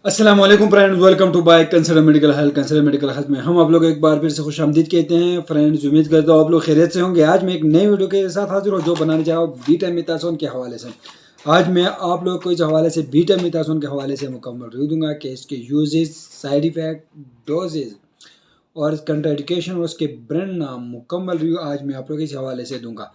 अस्सलाम वालेकुम friends, welcome to by consult medical health. Consult medical health में हम आप लोग एक बार फिर से खुश आमदीद कहते हैं। फ्रेंड्स, उम्मीद करता हूँ आप लोग खैरियत से होंगे। आज मैं एक नई वीडियो के साथ हाजिर हूँ जो बनाने जा रहा हूँ बीटामिथासोन के हवाले से। आज मैं आप लोग को इस हवाले से बीटामिथासोन के हवाले से मुकम्मल रिव्यू दूंगा कि इसके यूजेस, साइड इफ़ेक्ट, डोजेज और कंट्राइंडिकेशन और उसके ब्रांड नाम मुकम्मल रिव्यू आज मैं आप लोग इस हवाले से दूंगा।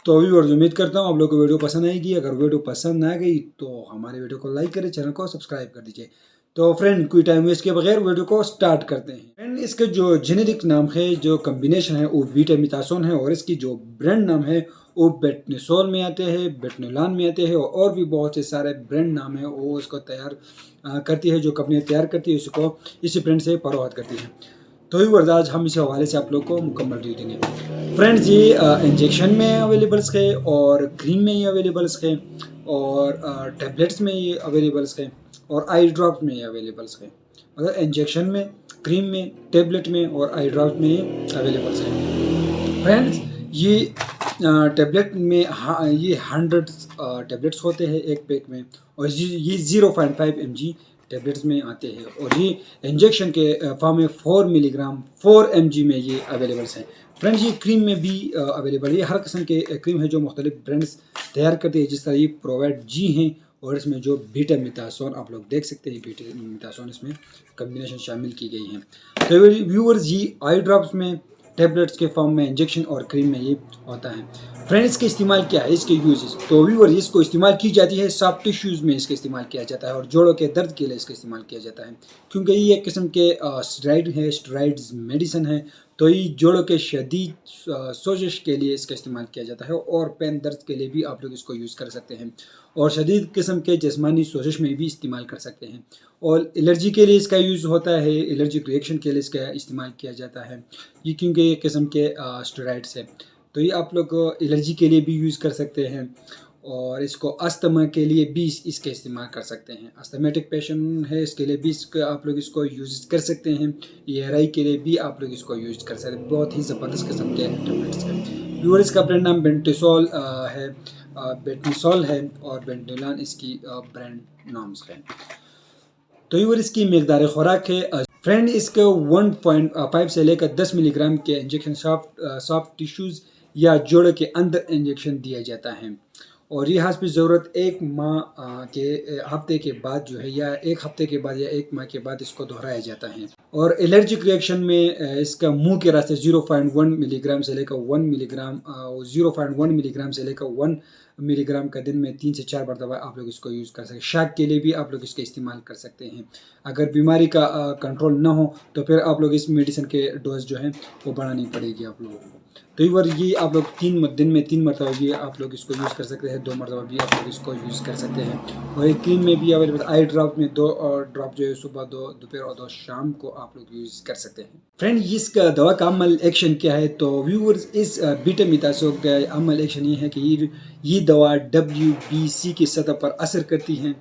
तो व्यूअर्स, उम्मीद करता हूँ आप लोग को वीडियो पसंद आएगी। अगर वीडियो पसंद आ गई तो हमारे वीडियो को लाइक करें, चैनल को सब्सक्राइब कर दीजिए। तो फ्रेंड, कोई टाइम वेस्ट के बगैर वीडियो को स्टार्ट करते हैं। फ्रेंड, इसका जो जेनेरिक नाम है, जो कम्बिनेशन है वो बीटामिथासोन है और इसकी जो ब्रांड नाम है वो बेटनिसोल में आते हैं, बेटनिलान में आते हैं और भी बहुत से सारे ब्रांड नाम है वो इसको तैयार करती है। जो कंपनी तैयार करती है उसको इसी ब्रांड से फरोख्त करती है। तो व्यूअर्स, आज हम इस हवाले से आप लोग को मुकम्मल रिव्यू देंगे। फ्रेंड्स, ये इंजेक्शन में अवेलेबल्स है और क्रीम में ये अवेलेबल्स है और टैबलेट्स में ये अवेलेबल्स है और आई ड्रॉप में ये अवेलेबल्स है। मतलब इंजेक्शन में, क्रीम में, टैबलेट में और आई ड्रॉप में ये अवेलेबल्स है। फ्रेंड्स, ये टैबलेट में ये 100 टैबलेट्स होते हैं एक पैक में और ये 0.5 mg टैबलेट्स में आते हैं और ये इंजेक्शन के फॉर्म में 4 मिलीग्राम 4 mg में ये अवेलेबल्स हैं। फ्रेंड्स, ये क्रीम में भी अवेलेबल है। ये हर किस्म के क्रीम है जो मुख्तलिफ ब्रांड्स तैयार करते हैं, जिस तरह ये प्रोवाइड जी हैं और इसमें जो बीटामिथासोन आप लोग देख सकते हैं, बीटामिथासोन इसमें कम्बिनेशन शामिल की गई है। तो व्यूअर्स, ये आई ड्रॉप्स में, टैबलेट्स के फॉर्म में, इंजेक्शन और क्रीम में ये होता है। फ्रेंड्स, इसके इस्तेमाल क्या है, इसके यूजेस। तो व्यूअर, इसको इस्तेमाल की जाती है सॉफ्ट टिश्यूज़ में इसका इस्तेमाल किया जाता है और जोड़ों के दर्द के लिए इसका इस्तेमाल किया जाता है, क्योंकि ये एक किस्म के स्टेरॉइड है, स्टेरॉइड्स मेडिसिन है। तो ये जोड़ों के शदीद सोजिश के लिए इसका इस्तेमाल किया जाता है और पेन दर्द के लिए भी आप लोग इसको यूज़ कर सकते हैं और शदीद किस्म के जिस्मानी सोजिश में भी इस्तेमाल कर सकते हैं। और एलर्जी के लिए इसका यूज़ होता है, एलर्जिक रिएक्शन के लिए इसका इस्तेमाल किया जाता है ये, क्योंकि ये किस्म के स्टेरॉइड्स है। तो ये आप लोग एलर्जी के लिए भी यूज़ कर सकते हैं और इसको अस्थमा के लिए भी इसका इस्तेमाल कर सकते हैं। अस्थमेटिक पेशेंट है, इसके लिए भी इसका आप लोग इसको यूज़ कर सकते हैं। ईआरआई के लिए भी आप लोग इसको यूज़ कर सकते हैं। बहुत ही ज़बरदस्त किस्म के टैबलेट्स हैं। व्यूअर, इसका ब्रांड नाम बेंटिसोल है, बेटनिसोल है और बेंटिलान इसकी ब्रांड नाम्स हैं। तो व्यूअर, इसकी मकदार खुराक है। फ्रेंड, इसको 1.5 से लेकर 10 मिलीग्राम के इंजेक्शन सॉफ्ट टिश्यूज़ या जोड़ों के अंदर इंजेक्शन दिया जाता है और ये हस्ब ज़रूरत एक माह के हफ्ते के बाद जो है, या एक हफ्ते के बाद या एक माह के बाद इसको दोहराया जाता है। और एलर्जिक रिएक्शन में इसका मुंह के रास्ते 0.1 मिलीग्राम से लेकर 1 मिलीग्राम 0.1 मिलीग्राम से लेकर 1 मिलीग्राम का दिन में 3 से 4 मरतबा आप लोग इसको यूज़ कर सकते हैं। शाक के लिए भी आप लोग इसका इस्तेमाल कर सकते हैं। अगर बीमारी का कंट्रोल ना हो तो फिर आप लोग इस मेडिसिन के डोज जो है वो बढ़ानी पड़ेगी आप लोगों को। तो ये आप लोग दिन में 3 मरतबा भी आप लोग इसको यूज़ कर सकते हैं, 2 मरतबा भी आप लोग इसको यूज़ कर सकते हैं। और एक क्रीम में भी अवेलेबल, आई ड्रॉप में 2 ड्रॉप जो है सुबह 2 दोपहर और 2 शाम को आप लोग यूज़ कर सकते हैं। फ्रेंड, इसका दवा का अमल एक्शन क्या है। तो व्यूअर्स, इस बीटामिथासोन का अमल एक्शन ये है कि ये दवा WBC की सतह पर असर करती है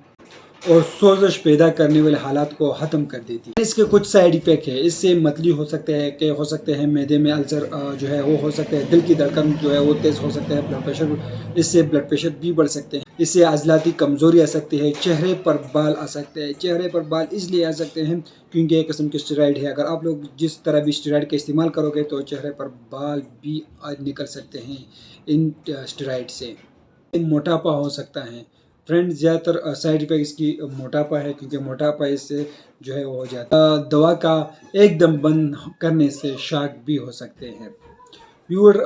और सोजश पैदा करने वाले हालात को ख़त्म कर देती है। इसके कुछ साइड इफ़ेक्ट है। इससे मतली हो सकते हैं, कि हो सकते हैं मैदे में अल्सर जो है वो हो सकता है, दिल की धड़कन जो है वो तेज़ हो सकता है, ब्लड प्रेशर, इससे ब्लड प्रेशर भी बढ़ सकते हैं, इससे अज़लाती कमज़ोरी आ सकती है, चेहरे पर बाल आ सकते हैं। चेहरे पर बाल इसलिए आ सकते हैं क्योंकि एक किस्म के स्टेरॉइड है। अगर आप लोग जिस तरह भी स्टेरॉइड का इस्तेमाल करोगे तो चेहरे पर बाल भी निकल सकते हैं इन स्टेरॉइड से। मोटापा हो सकता है। फ्रेंड्स, ज़्यादातर साइड इफ़ेक्ट इसकी मोटापा है, क्योंकि मोटापा इससे जो है वो हो जाता है। दवा का एकदम बंद करने से शाक भी हो सकते हैं। प्योर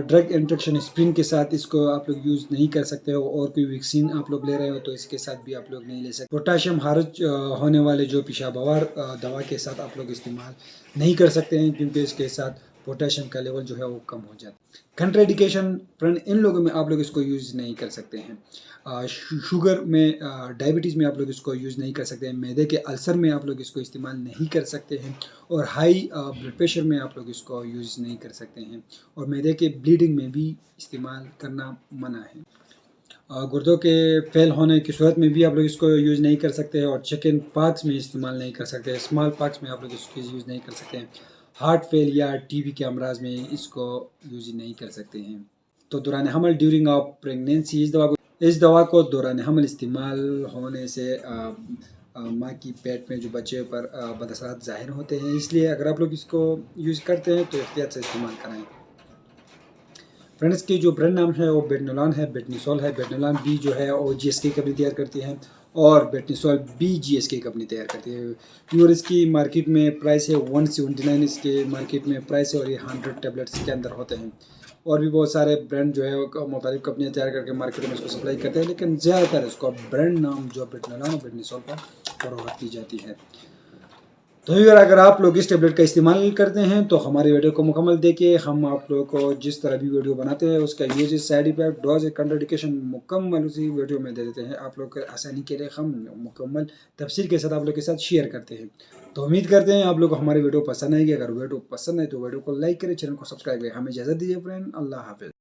ड्रग इंट्रैक्शन स्प्रिन के साथ इसको आप लोग यूज़ नहीं कर सकते हो और कोई वैक्सीन आप लोग ले रहे हो तो इसके साथ भी आप लोग नहीं ले सकते। पोटाशियम खारिज होने वाले जो पेशाबवार दवा के साथ आप लोग इस्तेमाल नहीं कर सकते हैं, क्योंकि इसके साथ पोटेशियम का लेवल जो है वो कम हो जाता है। कंट्राइंडिकेशन, फ्रेंड, इन लोगों में आप लोग इसको यूज़ नहीं कर सकते हैं। शुगर में, डायबिटीज़ में आप लोग इसको यूज़ नहीं कर सकते हैं। मैदे के अल्सर में आप लोग इसको इस्तेमाल नहीं कर सकते हैं और हाई ब्लड प्रेशर में आप लोग इसको यूज़ नहीं कर सकते हैं और मैदे के ब्लीडिंग में भी इस्तेमाल करना मना है। गुर्दों के फेल होने की सूरत में भी आप लोग इसको यूज़ नहीं कर सकते हैं और चिकन पॉक्स में इस्तेमाल नहीं कर सकते, स्मॉल पॉक्स में आप लोग इसको यूज़ नहीं कर सकते हैं। हार्ट फेल या टीबी के अमराज में इसको यूज़ नहीं कर सकते हैं। तो दौरान हमल, ड्यूरिंग ऑफ प्रेगनेंसी, इस दवा को दौरान हमल इस्तेमाल होने से माँ की पेट में जो बच्चे पर बदअसरात ज़ाहिर होते हैं। इसलिए अगर आप लोग इसको यूज़ करते हैं तो एहतियात से इस्तेमाल कराएँ। फ्रेंड्स की जो ब्रांड नाम है वो बेटनोलान है, बेटनीसोल है। बेटनोलान बी जो है वो GSK कंपनी तैयार करती है और बेटनीसोल बी GSK कंपनी तैयार करती है। प्योर इसकी मार्केट में प्राइस है 179, इसके मार्केट में प्राइस है और ये 100 टेबलेट्स के अंदर होते हैं। और भी बहुत सारे ब्रांड जो है वो मुख्तलिफ कंपनियाँ तैयार करके मार्केट में इसको सप्लाई करते हैं, लेकिन ज़्यादातर इसको ब्रांड नाम जो बेटनोलान और बेटनीसोल पर फरोख्त की जाती है। तो अगर आप लोग इस टेबलेट का इस्तेमाल करते हैं तो हमारी वीडियो को मुकम्मल देखिए। हम आप लोगों को जिस तरह भी वीडियो बनाते हैं उसका use, side effect, dose, contraindication मुकम्मल उसी वीडियो में दे देते हैं। आप लोग आसानी के लिए हम मुकम्मल तफसील के साथ आप लोग के साथ शेयर करते हैं। तो उम्मीद करते हैं आप लोग को हमारी वीडियो पसंद आएगी। अगर वीडियो पसंद है तो वीडियो को लाइक करें, चैनल को सब्सक्राइब करें। हमें इजाज़त दीजिए फ्रेंड, अल्लाह हाफिज़।